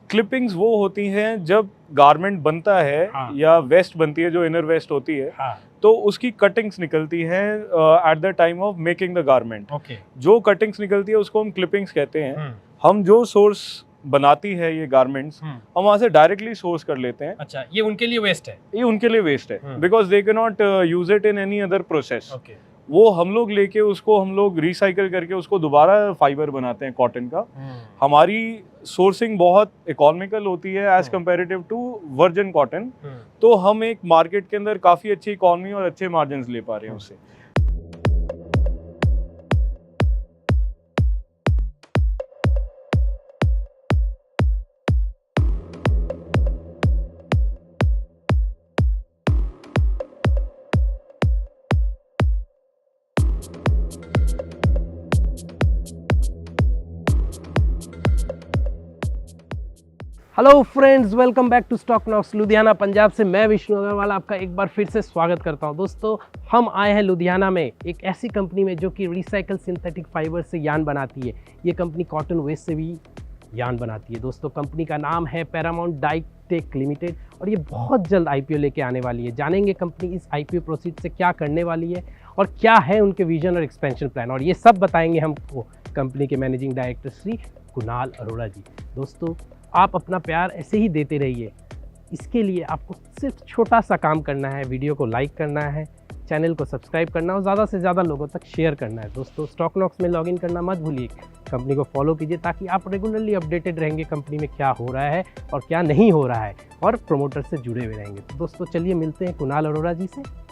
Clippings वो होती हैं जब गारमेंट बनता है या वेस्ट बनती है, जो इनर वेस्ट होती है, तो उसकी कटिंग्स निकलती हैं at the time of making the garment. जो कटिंग्स निकलती है उसको हम क्लिपिंग्स कहते हैं। हम जो सोर्स बनाती है ये गारमेंट्स, हम वहाँ से डायरेक्टली सोर्स कर लेते हैं। अच्छा, ये उनके लिए वेस्ट है? ये उनके लिए वेस्ट है, because they can not use it in any other process. वो हम लोग लेके उसको हम लोग रिसाइकल करके उसको दोबारा फाइबर बनाते हैं कॉटन का। हमारी सोर्सिंग बहुत इकोनॉमिकल होती है as comparative to virgin cotton, तो हम एक मार्केट के अंदर काफी अच्छी इकोनॉमी और अच्छे मार्जिन ले पा रहे हैं उससे। Hello friends, welcome back to Stock Knox Ludhiana Punjab से। मैं विष्णु अग्रवाल आपका एक बार फिर से स्वागत करता हूं। दोस्तों, हम आए हैं लुधियाना में एक ऐसी कंपनी में जो कि रिसाइकल सिंथेटिक फाइबर से यान बनाती है। ये कंपनी कॉटन वेस्ट से भी यान बनाती है। दोस्तों, कंपनी का नाम है पैरामाउंट डाइटेक लिमिटेड और ये बहुत जल्द आईपीओ लेके आने वाली है। जानेंगे कंपनी इस आईपीओ प्रोसीड से क्या करने वाली है और क्या है उनके विजन और एक्सपेंशन प्लान, और ये सब बताएंगे हमको कंपनी के मैनेजिंग डायरेक्टर श्री कुणाल अरोड़ा जी। दोस्तों, आप अपना प्यार ऐसे ही देते रहिए। इसके लिए आपको सिर्फ छोटा सा काम करना है, वीडियो को लाइक करना है, चैनल को सब्सक्राइब करना और ज़्यादा से ज़्यादा लोगों तक शेयर करना है। दोस्तों, स्टॉक नॉक्स में लॉगिन करना मत भूलिए, कंपनी को फॉलो कीजिए ताकि आप रेगुलरली अपडेटेड रहेंगे कंपनी में क्या हो रहा है और क्या नहीं हो रहा है, और प्रमोटर से जुड़े हुए रहेंगे। तो दोस्तों, चलिए मिलते हैं कुणाल अरोड़ा जी से।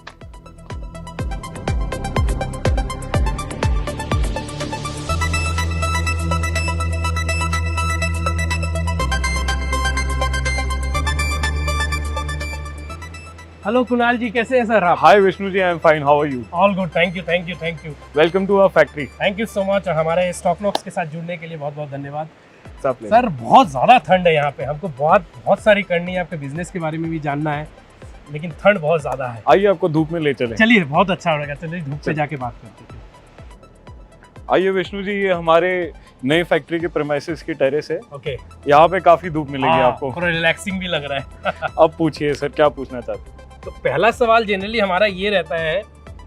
हेलो कुणाल जी, कैसे हैं सर आप? Hi Vishnu ji, I am fine, how are you? All good, thank you thank you thank you. Welcome to our factory. Thank you so much, और हमारे स्टॉक नॉक्स के साथ जुड़ने के लिए बहुत बहुत धन्यवाद। सर, बहुत ज़्यादा ठंड है यहाँ पे, हमको बहुत सारी करनी है, आपके बिजनेस के बारे में भी जानना है, लेकिन ठंड बहुत ज़्यादा है। आइए आपको धूप में ले चले। चलिए, बहुत अच्छा रहेगा। चलिए धूप पे जाके बात करते हैं। आइए विष्णु जी, ये हमारे नई फैक्ट्री के प्रेमाइसेस की टेरेस है। ओके, यहाँ पे काफी धूप मिलेगी आपको। थोड़ा रिलैक्सिंग भी लग रहा है। अब पूछिए सर, क्या पूछना चाहते हैं? तो पहला सवाल जनरली हमारा ये रहता है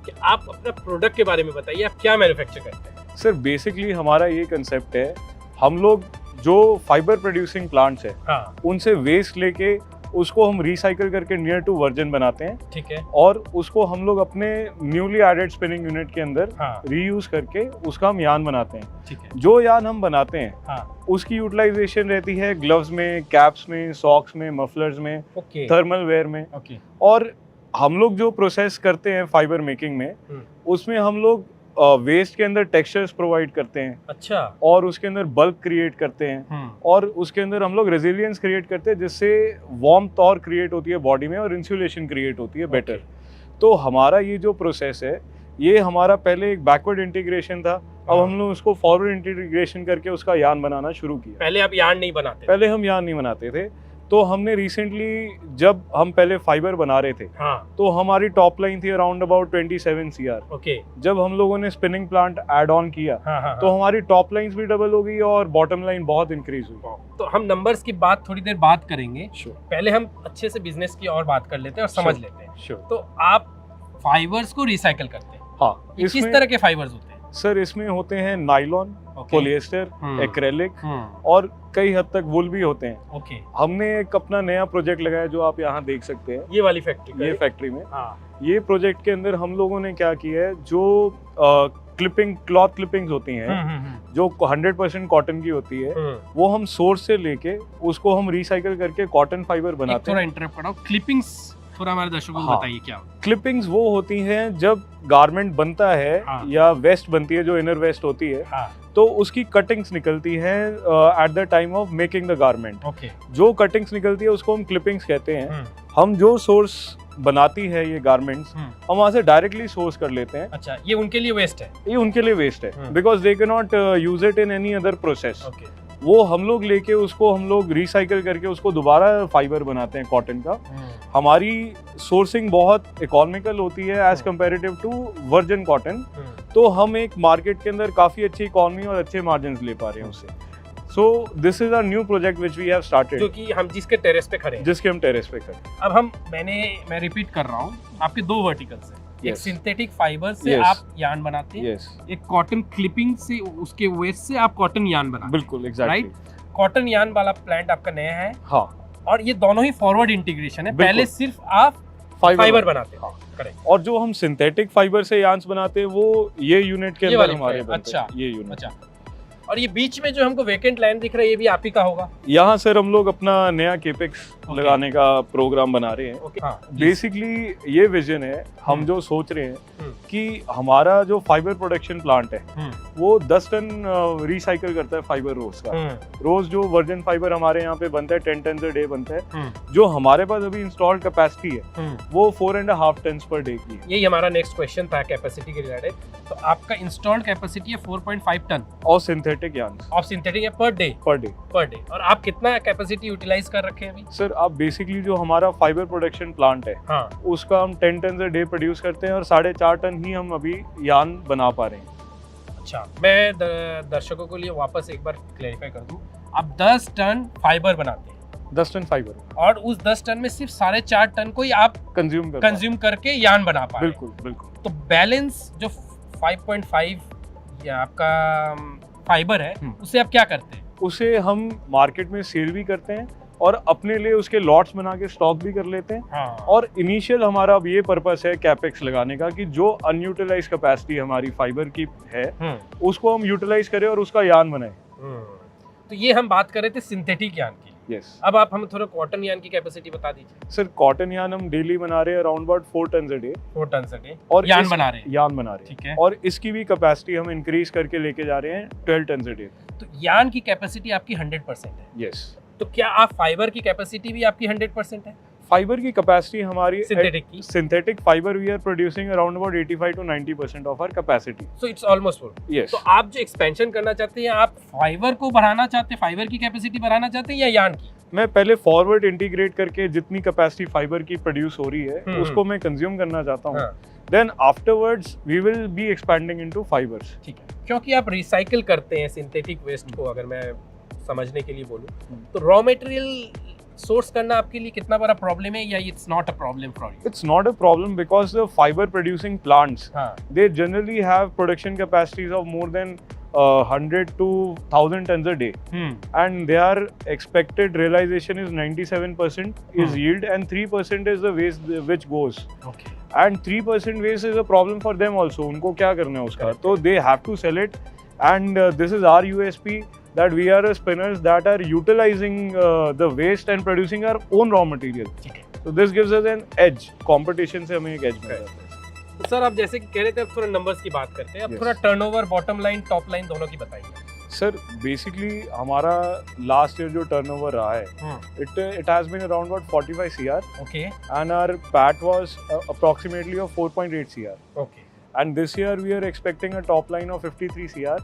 कि आप अपने प्रोडक्ट के बारे में बताइए, आप क्या मैन्युफैक्चर करते हैं? सर, बेसिकली हमारा ये कंसेप्ट है, हम लोग जो फाइबर प्रोड्यूसिंग प्लांट्स है, उनसे वेस्ट लेके उसको हम रिसाइकल करके नियर टू वर्जिन बनाते हैं। ठीक है। और उसको हम लोग अपने न्यूली एडेड स्पिनिंग यूनिट के अंदर रीयूज करके उसका हम यान बनाते हैं। ठीक है। जो यान हम बनाते हैं उसकी यूटिलाइजेशन रहती है ग्लव्स में, कैप्स में, सॉक्स में, मफलर्स में, थर्मल वेयर में। और हम लोग जो प्रोसेस करते हैं फाइबर मेकिंग में, उसमें हम लोग वेस्ट के अंदर टेक्सचर्स प्रोवाइड करते हैं। अच्छा। और उसके अंदर बल्क क्रिएट करते हैं, और उसके अंदर हम लोग रेजिलियंस क्रिएट करते हैं, जिससे वार्मथ और क्रिएट होती है बॉडी में और इंसुलेशन क्रिएट होती है बेटर। तो हमारा ये जो प्रोसेस है, ये हमारा पहले एक बैकवर्ड इंटीग्रेशन था, अब हम लोग उसको फॉरवर्ड इंटीग्रेशन करके उसका यान बनाना शुरू किया। पहले आप यान नहीं बनाते? पहले हम यान नहीं बनाते थे। तो हमने रिसेंटली, जब हम पहले फाइबर बना रहे थे, तो हमारी टॉप लाइन थी अराउंड अबाउट 27 CR। ओके। जब हम लोगों ने स्पिनिंग प्लांट ऐड ऑन किया, तो हमारी टॉप लाइंस भी डबल हो गई और बॉटम लाइन बहुत इंक्रीज हुई। तो हम नंबर्स की बात थोड़ी देर बात करेंगे। पहले हम अच्छे से बिजनेस की और बात कर लेते हैं और समझ लेते हैं। तो आप फाइबर्स को रिसाइकल करते हैं? हाँ। किस तरह के फाइबर्स होते हैं? सर, इसमें होते हैं नाइलॉन, पॉलिएस्टर, एक्रेलिक और कई हद तक वुल भी होते हैं। ओके। हमने एक अपना नया प्रोजेक्ट लगाया जो आप यहाँ देख सकते हैं, ये वाली फैक्ट्री, ये फैक्ट्री में। ये प्रोजेक्ट के अंदर हम लोगों ने क्या किया है, जो क्लॉथ क्लिपिंग्स होती हैं, जो 100% कॉटन की होती है, वो हम सोर्स से लेके उसको हम रिसाइकल करके कॉटन फाइबर बनाते हैं। थोड़ा इंटरप्ट कर रहा हूं, क्लिपिंग्स थोड़ा हमारे दर्शकों को बताइए क्या? क्लिपिंग्स वो होती हैं जब गारमेंट बनता है या वेस्ट बनती है, जो इनर वेस्ट होती है, तो उसकी कटिंग्स निकलती हैं at the time of making the garment. जो कटिंग्स निकलती है उसको हम क्लिपिंग्स कहते हैं। हम जो सोर्स बनाती है ये गारमेंट्स, हम वहाँ से डायरेक्टली सोर्स कर लेते हैं। अच्छा, ये उनके लिए वेस्ट है? ये उनके लिए वेस्ट है, because they can not use it in any other process. वो हम लोग लेके उसको हम लोग रिसाइकल करके उसको दोबारा फाइबर बनाते हैं कॉटन का। हमारी सोर्सिंग बहुत इकोनॉमिकल होती है as comparative to virgin cotton, तो हम एक मार्केट के अंदर काफी अच्छी इकोनॉमी और अच्छे मार्जिन ले पा रहे हैं उससे। So this is our new project which we have started, जो कि हम जिसके टेरेस पे खड़े हैं। जिसके हम टेरेस पे खड़े। अब मैं रिपीट कर रहा हूँ, आपके दो वर्टिकल्स हैं। एक Yes. सिंथेटिक फाइबर से Yes. आप यार्न बनाते हैं, Yes, एक कॉटन क्लिपिंग से उसके वेस्ट से आप कॉटन यार्न बनाते हैं। बिल्कुल exactly। राइट, कॉटन यार्न वाला प्लांट आपका नया है हाँ, और ये दोनों ही फॉरवर्ड इंटीग्रेशन है। बिल्कुल। पहले सिर्फ आप फाइबर बनाते हैं। हाँ। करेक्ट। और जो हम सिंथेटिक फाइबर से यार्न्स बनाते हैं वो ये यूनिट के ये अंदर वाले हमारे पे, बनते हैं। अच्छा। ये यूनिट। अच्छा, और ये बीच में जो हमको वेकेंट लैंड दिख रहा है ये भी आप ही का होगा? यहाँ सर हम लोग अपना नया केपेक्स Okay. लगाने का प्रोग्राम बना रहे हैं। ओके, हाँ। बेसिकली ये विजन है, हम जो सोच रहे हैं कि हमारा जो फाइबर प्रोडक्शन प्लांट है वो 10 टन रिसाइकल करता है फाइबर रोज का। रोज जो वर्जिन फाइबर हमारे यहाँ पे बनता है 10 टन a डे बनता है। जो हमारे पास अभी इंस्टॉल्ड कैपेसिटी है वो 4.5 टन पर डे की है। यही हमारा नेक्स्ट क्वेश्चन था कैपेसिटी के रिलेटेड। तो आपका इंस्टॉल्ड कैपेसिटी है 4.5 टन और सिंथेटिक यार्न्स ऑफ सिंथेटिक है पर डे। Per day. और आप कितना कैपेसिटी यूटिलाइज कर रखे हैं अभी? सर आप बेसिकली जो हमारा फाइबर प्रोडक्शन प्लांट है हाँ, उसका हम 10 टन a डे प्रोड्यूस करते हैं और 4.5 टन ही हम अभी यार्न बना पा रहे हैं। अच्छा, मैं दर्शकों के लिए वापस एक बार क्लेरिफाई कर दूं, आप 10 टन फाइबर बनाते हैं 10 टन फाइबर और उस 10 टन में सिर्फ 4.5 टन को ही आप कंज्यूम करके यार्न बना पा रहे हैं। बिल्कुल बिल्कुल। तो बैलेंस जो 5.5 या आपका फाइबर है उसे आप क्या करते हैं? उसे हम मार्केट में सेल भी करते हैं और अपने लिए उसके लॉट्स बना के स्टॉक भी कर लेते हैं। हाँ। और इनिशियल हमारा अब ये पर्पस है कैपेक्स लगाने का कि जो अनयूटिलाइज कैपेसिटी हमारी फाइबर की है उसको हम यूटिलाइज करें और उसका यार्न बनाएं। तो ये हम बात कर रहे थे सिंथेटिक यार्न की। यस। अब आप हमें थोड़ा कॉटन यार्न की कैपेसिटी बता दीजिए। सर कॉटन यार्न हम डेली बना रहे हैं around about 4 ton a day. 4 ton a day और यार्न बना रहे हैं। यार्न बना रहे हैं, ठीक है। और इसकी भी कैपेसिटी हम इंक्रीज करके लेके जा रहे हैं 12 टन a डे। तो यार्न की कैपेसिटी आपकी 100% है। यस। तो क्या आप फाइबर की कैपेसिटी भी आपकी 100% है? फाइबर की कैपेसिटी हमारी सिंथेटिक की? Synthetic fibre we are producing around about 85 to 90% of our capacity. So it's almost full. Yes. तो आप जो एक्सपेंशन करना चाहते हैं, आप फाइबर को बढ़ाना चाहते हैं, फाइबर की कैपेसिटी बढ़ाना चाहते हैं या यार्न की? मैं पहले फॉरवर्ड इंटीग्रेट करके जितनी कैपेसिटी फाइबर की प्रोड्यूस हो रही है उसको मैं कंज्यूम करना चाहता हूँ। Then afterwards we will be expanding into fibres. ठीक है, क्योंकि आप रिसाइकिल करते हैं सिंथेटिक वेस्ट को, अगर मैं समझने के लिए बोलूं तो रॉ मटेरियल सोर्स करना आपके लिए कितना बड़ा प्रॉब्लम है या it's not a problem for you? It's not a problem because the fiber producing plants, हाँ, they generally have production capacities of more than 100 to 1000 tons a day, and their expected realization is 97% is yield and 3% is the waste which goes, okay, and 3% waste is a problem for them also. उनको क्या करना है उसका, तो they have to sell it, and this is our USP that we are spinners that are utilizing the waste and producing our own raw material. ठीक है। So this gives us an edge. Competition से हमें एक edge मिल जाता है। तो sir आप जैसे कि कह रहे थे, अब थोड़ा नंबर्स की बात करते हैं। अब Yes. थोड़ा turnover, bottom line, top line दोनों की बताइए। सर बेसिकली हमारा लास्ट ईयर जो टर्नओवर रहा है it has been around about 45 CR, okay and our PAT was approximately of 4.8 CR. Okay. And this year we are expecting a top line of 53 CR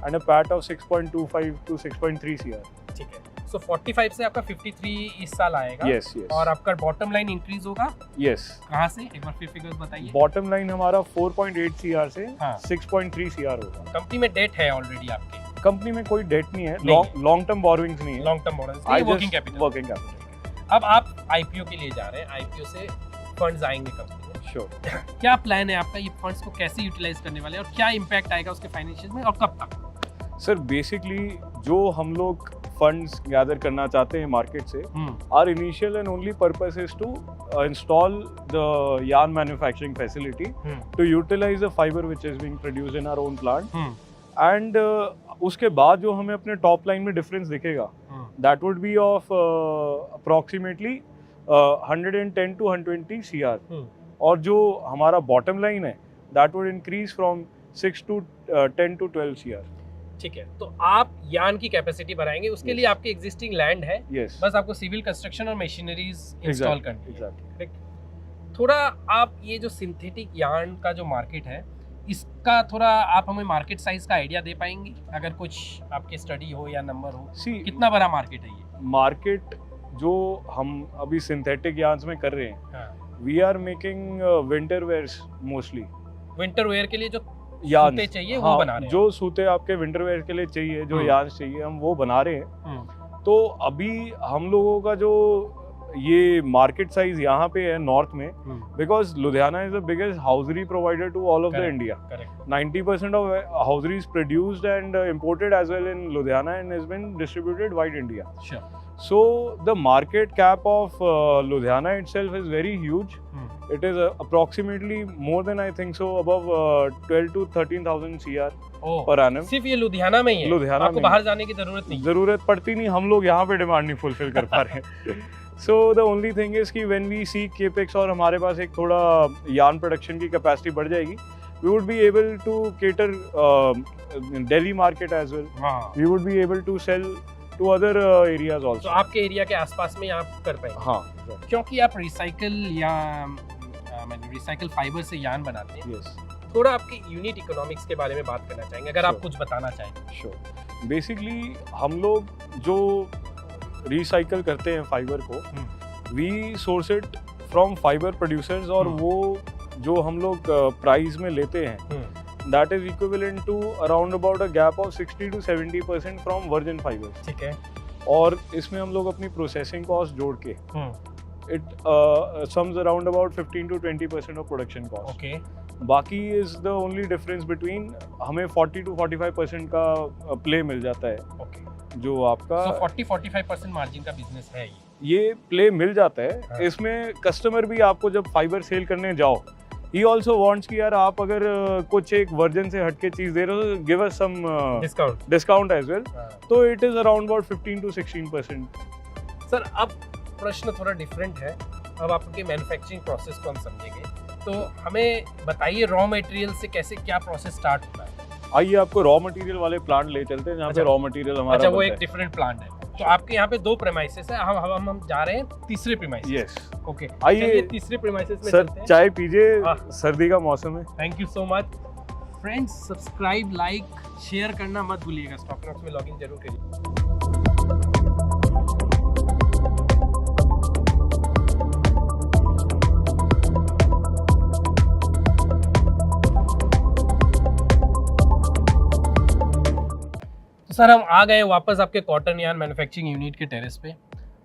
and a PAT of 6.25 to 6.3 CR. ठीक है। सो 45 से आपका 53 इस साल आएगा। Yes, yes. और आपका bottom line increase होगा Yes. कहाँ से? एक बार फिर फिगर्स बताइए। बॉटम लाइन हमारा 4.8 CR से हाँ। 6.3 CR होगा। कंपनी में डेट है ऑलरेडी आपकी? कंपनी में कोई डेट नहीं है, नहीं। लॉन्ग टर्म बोरोइंग्स नहीं है, long term borrowings, working capital. Working capital. अब आप आईपीओ के लिए जा रहे हैं, आईपीओ से फंड्स आएंगे कंपनी में। श्योर। क्या प्लान है आपका, ये फंड्स को कैसे यूटिलाइज करने वाले हैं और क्या इम्पैक्ट आएगा उसके फाइनेंशियल में और कब तक? सर बेसिकली जो हम लोग फंड्स गैदर करना चाहते हैं मार्केट से, our initial and only purpose is to install the yarn manufacturing facility to utilize the fiber which is being produced in our own plant, and उसके बाद जो हमें अपने टॉप लाइन में डिफरेंस दिखेगा that would be of approximately 110 to 120 CR, और जो हमारा बॉटम लाइन है that would increase from 6 to 10 to 12 CR. ठीक है। तो आप यार्न की कैपेसिटी बढ़ाएंगे, उसके Yes. लिए आपके एग्जिस्टिंग लैंड है, Yes. बस आपको सिविल कंस्ट्रक्शन और मशीनरीज इंस्टॉल करनी है। Exactly. करेक्ट। थोड़ा आप ये जो सिंथेटिक यार्न का जो मार्केट है, इसका थोड़ा आप हमें मार्केट साइज का आइडिया दे पाएंगे, अगर कुछ आपके स्टडी हो या नंबर हो? See, कितना बड़ा मार्केट है ये? मार्केट जो हम अभी सिंथेटिक यार्न्स में कर रहे हैं, हाँ। We are making winter wears mostly. Winter wear के लिए जो यान सूते चाहिए वो बना रहे हैं। जो सूते आपके विंटर वेयर के लिए चाहिए, जो यान चाहिए, हम वो बना रहे हैं। तो अभी हम लोगों का जो ये मार्केट साइज यहाँ पे है नॉर्थ में, because Ludhiana is the biggest hosiery provider to all of the India. 90% of hosiery is produced and imported as well in Ludhiana and has been distributed wide India. Sure. So the market cap of Ludhiana itself is very huge. It is approximately more than, I think so, above 12 to 13,000 CR per annum. सिर्फ ये लुधियाना में ही है? लुधियाना आपको बाहर जाने की जरूरत नहीं? जरूरत पड़ती नहीं, हम लोग यहाँ पे डिमांड नहीं फुलफिल कर पा रहे हैं। So the only thing is कि when we see capex और हमारे पास एक थोड़ा yarn production की capacity बढ़ जाएगी, we would be able to cater Delhi market as well. We would be able to sell to other areas also. तो आपके एरिया के आसपास में आप कर पाएंगे? हाँ, क्योंकि आप रिसाइकल या रिसाइकल फाइबर से यान बनाते हैं। yes. थोड़ा आपके यूनिट इकोनॉमिक्स के बारे में बात करना चाहेंगे, अगर आप कुछ बताना चाहें। Sure. Basically हम लोग जो रिसाइकल करते हैं फाइबर को, we source it from fiber producers, और वो जो हम लोग प्राइस में लेते हैं, that is equivalent to around about a gap of 60 to 70% from virgin fibers. ठीक है। और इसमें हम लोग अपनी प्रोसेसिंग कॉस्ट जोड़ के it sums around about 15 to 20% of production cost. Okay. बाकी is the only difference between हमें 40 to 45% का प्ले मिल जाता है। Okay. जो आपका 40-45% मार्जिन का बिजनेस है ये प्ले मिल जाता है। हाँ। इसमें कस्टमर भी आपको जब फाइबर सेल करने जाओ, he also wants कि यार आप अगर कुछ एक वर्जन से हटके चीज दे रहे हो तो give us some discount as well. तो it is around about 15 to 16%. Sir अब प्रश्न थोड़ा डिफरेंट है, अब आपके मैन्युफैक्चरिंग प्रोसेस को हम समझेंगे, तो हमें बताइए रॉ मटेरियल से कैसे क्या प्रोसेस स्टार्ट होता है? आइए आपको रॉ मटेरियल वाले प्लांट ले चलते हैं जहाँ पे रॉ मटेरियल हमारा अच्छा, वो बनता एक है। डिफरेंट प्लांट है। तो आपके यहाँ पे 2 प्रेमाइसेस है, हम जा रहे हैं तीसरे प्रेमाइसेस। यस, ओके, आइए तीसरे प्रेमाइसेस में सर चलते हैं। चाय पीजिए, सर्दी का मौसम है। Thank you so much friends, subscribe, like, share करना मत भूलिएगा, स्टॉकनॉक्स में लॉगिन जरूर करिए। सर हम आ गए वापस आपके कॉटन यार्न मैन्युफैक्चरिंग यूनिट के टेरेस पे।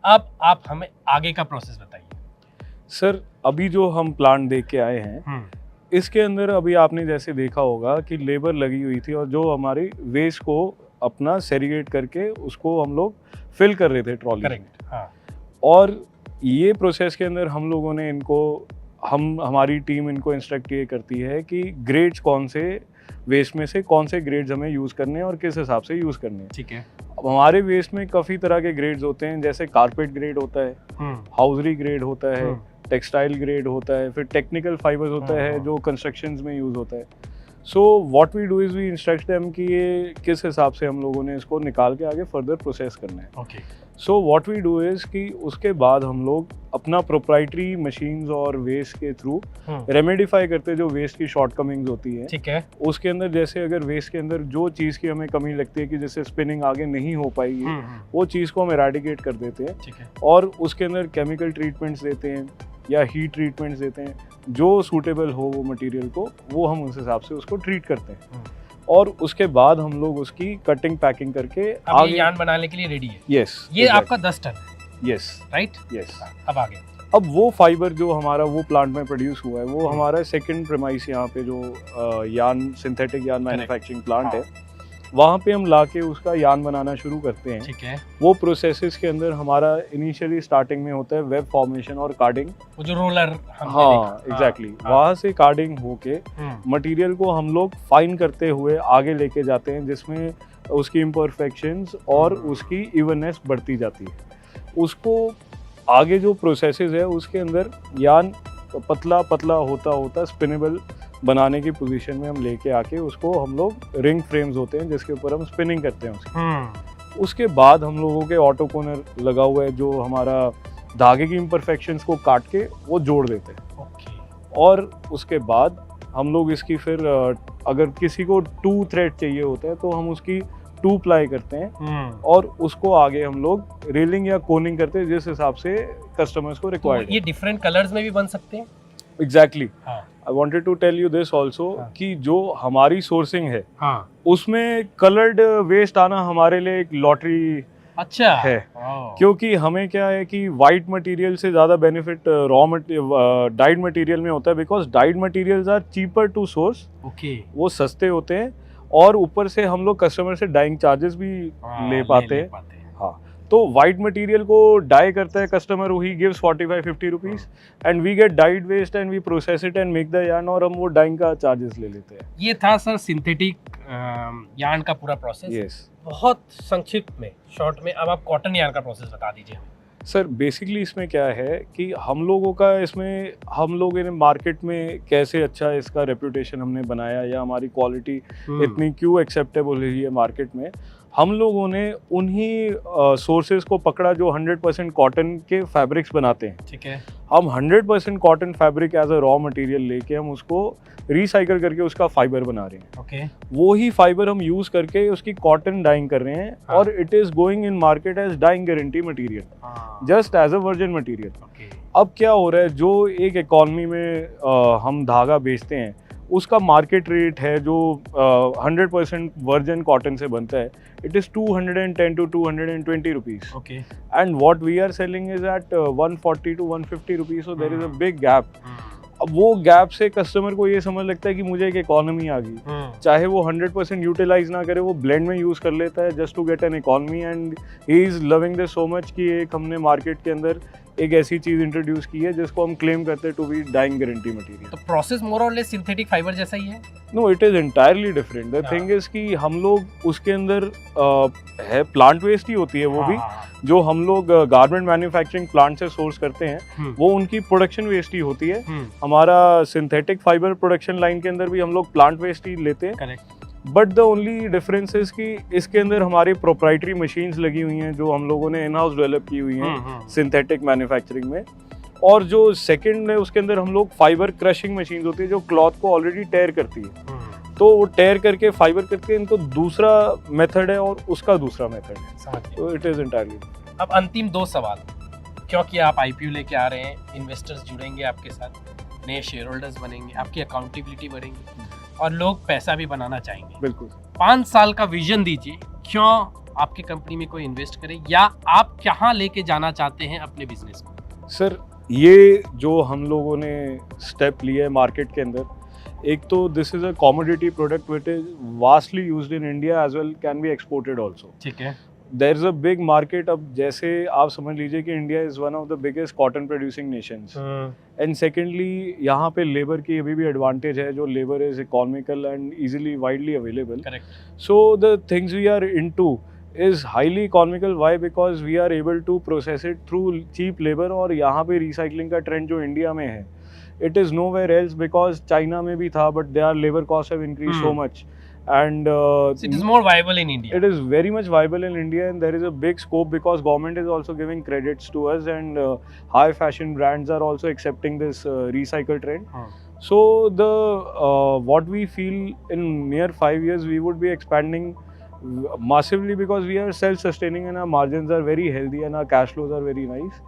अब आप हमें आगे का प्रोसेस बताइए। सर अभी जो हम प्लांट देख के आए हैं, इसके अंदर अभी आपने जैसे देखा होगा कि लेबर लगी हुई थी और जो हमारी वेस्ट को अपना सेरीगेट करके उसको हम लोग फिल कर रहे थे ट्रॉली। करेक्ट, हाँ। और ये प्रोसेस के अंदर हम लोगों ने इनको हमारी टीम इनको इंस्ट्रक्ट ये करती है कि ग्रेड्स कौन से वेस्ट में से कौन से ग्रेड्स हमें यूज़ करने हैं और किस हिसाब से यूज़ करने हैं। ठीक है। अब हमारे वेस्ट में काफ़ी तरह के ग्रेड्स होते हैं, जैसे कारपेट ग्रेड होता है, हाउसरी ग्रेड होता है, टेक्सटाइल ग्रेड होता है, फिर टेक्निकल फाइबर्स होता है जो कंस्ट्रक्शंस में यूज़ होता है। So what we do is we instruct them कि ये किस हिसाब से हम लोगों ने इसको निकाल के आगे फर्दर प्रोसेस करना है। Okay. So what we do is कि उसके बाद हम लोग अपना प्रोप्राइटरी मशीन्स और वेस्ट के थ्रू रेमेडिफाई करते हैं जो वेस्ट की शॉर्टकमिंग्स होती है। ठीक है। उसके अंदर जैसे अगर वेस्ट के अंदर जो चीज़ की हमें कमी लगती है कि जैसे स्पिनिंग आगे नहीं हो पाएगी, वो चीज़ को हम एराडिकेट कर देते हैं। ठीक है। और उसके अंदर केमिकल ट्रीटमेंट्स देते हैं या हीट ट्रीटमेंट्स देते हैं, जो सूटेबल हो वो मटेरियल को, वो हम उस हिसाब से उसको ट्रीट करते हैं। और उसके बाद हम लोग उसकी कटिंग पैकिंग करके आगे यार्न बनाने के लिए रेडी है। यस, ये आपका 10 टन है। Yes, right. यस। अब आगे अब वो फाइबर जो हमारा वो प्लांट में प्रोड्यूस हुआ है, वो हमारा सेकंड प्रेमाइस यहाँ पे जो yarn synthetic yarn manufacturing plant है, वहाँ पे हम लाके उसका यार्न बनाना शुरू करते हैं। ठीक है। वो प्रोसेसेस के अंदर हमारा इनिशियली स्टार्टिंग में होता है वेब फॉर्मेशन और कार्डिंग, वो जो रोलर हाँ एग्जैक्टली, वहाँ से कार्डिंग होके मटेरियल को हम लोग फाइन करते हुए आगे लेके जाते हैं, जिसमें उसकी इम्परफेक्शंस और उसकी इवननेस बढ़ती जाती है। उसको आगे जो प्रोसेसेस है उसके अंदर यार्न पतला पतला होता होता स्पिनेबल बनाने की पोजीशन में हम लेके आके उसको हम लोग रिंग फ्रेम्स होते हैं जिसके ऊपर हम स्पिनिंग करते हैं उसकी। उसके बाद हम लोगों के ऑटो कोनर लगा हुआ है जो हमारा धागे की इम्परफेक्शंस को काट के वो जोड़ देते हैं। और उसके बाद हम लोग इसकी फिर अगर किसी को 2 थ्रेड चाहिए होता है तो हम उसकी 2 प्लाई करते हैं और उसको आगे हम लोग रेलिंग या कोनिंग करते हैं जिस हिसाब से कस्टमर्स को रिक्वायर्ड। ये डिफरेंट कलर्स में भी बन सकते हैं। Exactly. I wanted to tell you this also कि जो हमारी सोर्सिंग है हाँ उसमें कलर्ड वेस्ट आना हमारे लिए एक लॉटरी अच्छा है, क्योंकि हमें क्या है कि वाइट मटेरियल से ज़्यादा बेनिफिट डाइड मटेरियल में होता है, because dyed materials are cheaper to source. Okay वो सस्ते होते हैं और ऊपर से हम लोग कस्टमर से डाइंग चार्जेस भी ले पाते हैं। हाँ, तो वाइट मटेरियल को डाई करता है customer, he gives 45-50 rupees and we get dyed waste and we process it and make the yarn, और हम वो डाइंग का चार्जेस ले लेते हैं। ये था सर सिंथेटिक यार्न का पूरा प्रोसेस। यस बहुत संक्षिप्त में, शॉर्ट में, अब आप कॉटन यार्न का प्रोसेस बता दीजिए। सर, बेसिकली इसमें क्या है कि हम लोगों का इसमें हम लोगों ने मार्केट में कैसे अच्छा इसका रेपुटेशन हमने बनाया या हमारी क्वालिटी इतनी क्यों एक्सेप्टेबल हुई है मार्केट में। हम लोगों ने उन्हीं सोर्सेज को पकड़ा जो 100% कॉटन के फैब्रिक्स बनाते हैं। ठीक है। हम 100% cotton fabric as a raw material लेके हम उसको रिसाइकल करके उसका फाइबर बना रहे हैं। ओके। वो ही फाइबर हम यूज करके उसकी कॉटन डाइंग कर रहे हैं और it is going in market as dyeing guarantee material, just as a virgin material. अब क्या हो रहा है, जो एक इकॉनमी में हम धागा बेचते हैं उसका मार्केट रेट है जो 100% वर्जिन कॉटन से बनता है, it is 210 to 220 rupees. Okay. And what we are selling is at 140 to 150 rupees, so there is a big gap. अब वो गैप से कस्टमर को ये समझ लगता है कि मुझे एक इकोनॉमी आ गई, चाहे वो 100% यूटिलाइज ना करे, वो ब्लेंड में यूज कर लेता है just to get an economy, and he is loving this so much कि एक हमने मार्केट के अंदर एक ऐसी चीज इंट्रोड्यूस की है जिसको हम क्लेम करते हैं to be dyeing guarantee material. तो प्रोसेस मोर और लेस सिंथेटिक फाइबर जैसा ही है? No, it is entirely different. The thing is कि हम लोग उसके अंदर है प्लांट वेस्ट ही होती है वो भी, जो हम लोग गारमेंट मैन्युफैक्चरिंग प्लांट से सोर्स करते हैं, वो उनकी प्रोडक्शन वेस्ट ही होती है। हमारा सिंथेटिक फाइबर प्रोडक्शन लाइन के अंदर भी हम लोग प्लांट वेस्ट ही लेते हैं। Correct. But the only difference is कि इसके अंदर हमारी प्रोप्राइटरी मशीन्स लगी हुई हैं जो हम लोगों ने इन हाउस डेवलप की हुई हैं सिंथेटिक मैन्युफैक्चरिंग में। और जो सेकंड है उसके अंदर हम लोग फाइबर क्रशिंग मशीन्स होती है जो क्लॉथ को ऑलरेडी टेयर करती है, तो वो टेयर करके फाइबर करके इनको दूसरा मेथड है और उसका दूसरा मेथड है, तो इट इज एंटायरली। अब अंतिम दो सवाल, क्योंकि आप आईपीओ लेके आ रहे हैं, इन्वेस्टर्स जुड़ेंगे आपके साथ, नए शेयर होल्डर्स बनेंगे, आपकी अकाउंटेबिलिटी बढ़ेगी और लोग पैसा भी बनाना चाहेंगे। बिल्कुल। 5 साल का विजन दीजिए, क्यों आपकी कंपनी में कोई इन्वेस्ट करे, या आप कहाँ लेके जाना चाहते हैं अपने बिजनेस को? सर, ये जो हम लोगों ने स्टेप लिए मार्केट के अंदर, एक तो this is a commodity product which is vastly used in India as well, can be exported also. ठीक है। There is a big market. अब जैसे आप समझ लीजिए कि India is one of the biggest cotton producing nations, and secondly यहाँ पे लेबर की अभी भी एडवांटेज है, जो labour is economical and easily widely available. Correct. So the things we are into is highly economical. Why? Because we are able to process it through cheap labor, और यहाँ पे recycling का trend जो India में है, it is nowhere else, because China में भी था but their labor costs have increased so much, and so it is more viable in India. It is very much viable in India, and there is a big scope because government is also giving credits to us, and high fashion brands are also accepting this recycle trend. So the what we feel in near 5 years we would be expanding massively, because we are self-sustaining and our margins are very healthy and our cash flows are very nice.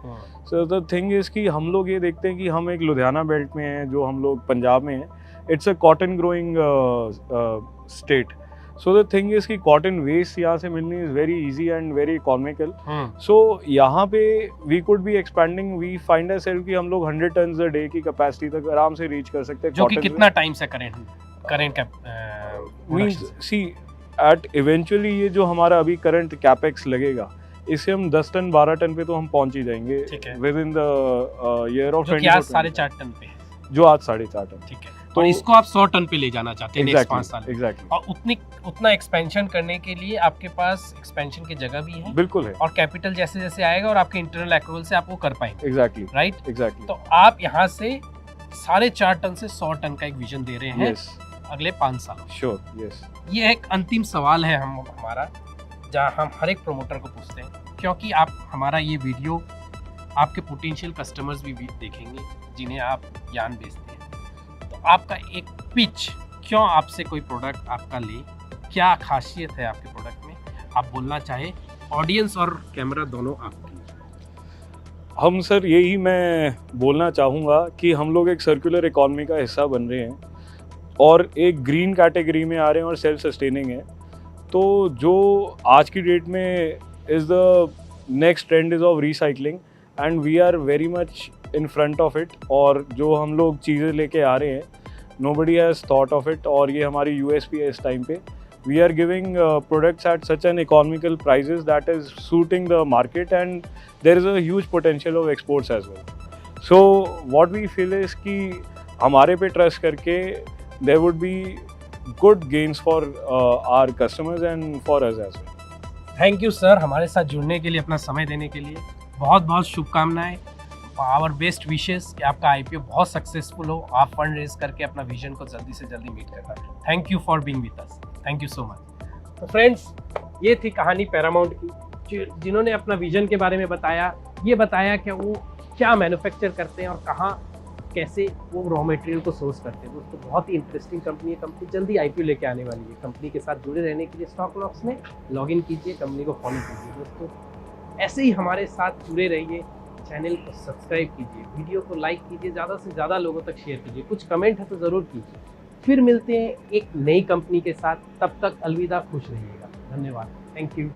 So the thing is कि हम लोग ये देखते हैं कि हम एक Ludhiana belt में हैं, जो हम लोग पंजाब में हैं, it's a cotton growing state. So the thing is कि cotton waste यहाँ से मिलनी is very easy and very economical. So यहाँ पे we could be expanding, we find ourselves कि हम लोग 100 tons a day की capacity तक आराम से reach कर सकते हैं। जो कि कितना टाइम से current means see at eventually ये जो हमारा अभी करंट कैपेक्स लगेगा, इससे हम 10 टन 12 टन पे तो हम पहुंच ही जाएंगे with in the year of 2024। आज 4.5 टन पे, जो आज 4.5 टन। ठीक है। तो इसको आप 100 टन पे ले जाना चाहते हैं नेक्स्ट 5 साल। एग्जैक्टली। और उतना एक्सपेंशन करने के लिए आपके पास एक्सपेंशन की जगह भी है? बिल्कुल है। और कैपिटल जैसे जैसे आएगा और आपके इंटरनल एक्रूवल से आप वो कर पाएंगे। एग्जैक्टली। राइट। एग्जैक्टली। तो आप यहाँ से 4.5 टन से 100 टन का एक विजन दे रहे हैं अगले 5 सालों। Sure, yes. ये एक अंतिम सवाल है हमारा, जहाँ हम हर एक प्रोमोटर को पूछते हैं, क्योंकि आप हमारा ये वीडियो आपके पोटेंशियल कस्टमर्स भी देखेंगे जिन्हें आप ज्ञान बेचते हैं। तो आपका एक पिच, क्यों आपसे कोई प्रोडक्ट आपका ले, क्या खासियत है आपके प्रोडक्ट में, आप बोलना चाहे, ऑडियंस और कैमरा दोनों आपकी। हम सर यही मैं बोलना चाहूँगा कि हम लोग एक सर्कुलर इकॉनमी का हिस्सा बन रहे हैं और एक ग्रीन कैटेगरी में आ रहे हैं और सेल्फ सस्टेनिंग है। तो जो आज की डेट में is the next trend is of recycling and we are very much in front of it. और जो हम लोग चीज़ें लेके आ रहे हैं nobody has thought of it और ये हमारी यूएसपी है इस टाइम पे। We are giving products at such an economical prices that is suiting the market and there is a huge potential of exports as well. So what we feel is कि हमारे पे trust करके there would be good gains for our customers and for us as well. Thank you sir, हमारे साथ जुड़ने के लिए, अपना समय देने के लिए बहुत बहुत शुभकामनाएं। आवर बेस्ट विशेस कि आपका आईपीओ बहुत सक्सेसफुल हो, आप फंड रेज करके अपना विजन को जल्दी से जल्दी मीट करना। Thank you for being with us, thank you so much. तो फ्रेंड्स, ये थी कहानी पैरामाउंट की, जिन्होंने अपना विजन के बारे में बताया, ये बताया कि वो क्या मैन्युफैक्चर करते हैं और कहाँ कैसे वो रॉ मटेरियल को सोर्स करते हैं। दोस्तों बहुत ही इंटरेस्टिंग कंपनी है, कंपनी जल्दी आईपीओ लेके आने वाली है। कंपनी के साथ जुड़े रहने के लिए स्टॉकनॉक्स में लॉगिन कीजिए, कंपनी को फॉलो कीजिए। दोस्तों ऐसे ही हमारे साथ जुड़े रहिए, चैनल को सब्सक्राइब कीजिए, वीडियो को लाइक कीजिए, ज़्यादा से ज़्यादा लोगों तक शेयर कीजिए, कुछ कमेंट है तो ज़रूर कीजिए। फिर मिलते हैं एक नई कंपनी के साथ, तब तक अलविदा, खुश रहिएगा। धन्यवाद, थैंक यू।